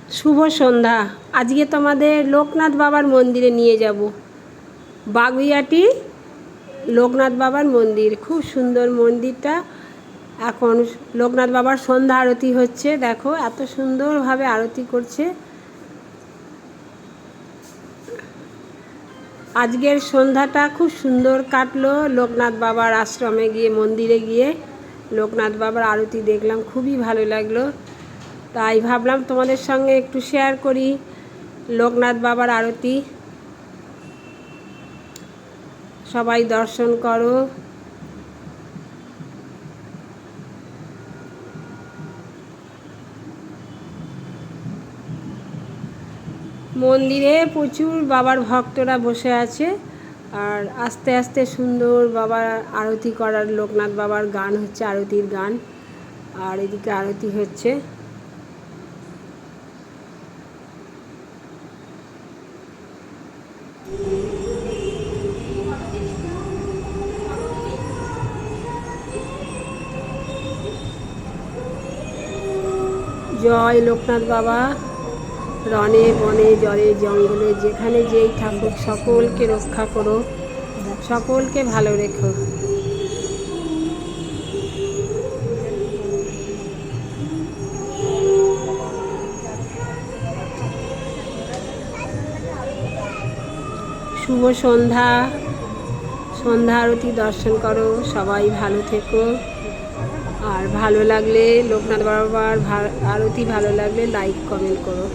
শুভ সন্ধ্যা। আজকে তোমাদের লোকনাথ বাবার মন্দিরে নিয়ে যাব। বাগুইআটি লোকনাথ বাবার মন্দির, খুব সুন্দর মন্দিরটা। এখন লোকনাথ বাবার সন্ধ্যা আরতি হচ্ছে, দেখো এত সুন্দরভাবে আরতি করছে। আজকের সন্ধ্যাটা খুব সুন্দর কাটলো। লোকনাথ বাবার আশ্রমে গিয়ে, মন্দিরে গিয়ে লোকনাথ বাবার আরতি দেখলাম, খুবই ভালো লাগলো। তাই ভাবলাম তোমাদের সঙ্গে একটু শেয়ার করি লোকনাথ বাবার আরতি। সবাই দর্শন করো। মন্দিরে প্রচুর বাবার ভক্তরা বসে আছে, আর আস্তে আস্তে সুন্দর বাবার আরতি করার, লোকনাথ বাবার গান হচ্ছে, আরতির গান। আর এদিকে আরতি হচ্ছে। জয় লোকনাথ বাবা। রনে বনে জলে জঙ্গলে যেখানে যেই থাকুক, সকলকে রক্ষা করো, সকলকে ভালো রেখো। শুভ সন্ধ্যা। সন্ধ্যা আরতি দর্শন করো, সবাই ভালো থেকো। আর ভালো লাগলে, লোকনাথ বাবার আরতি ভালো লাগলে লাইক কমেন্ট করো।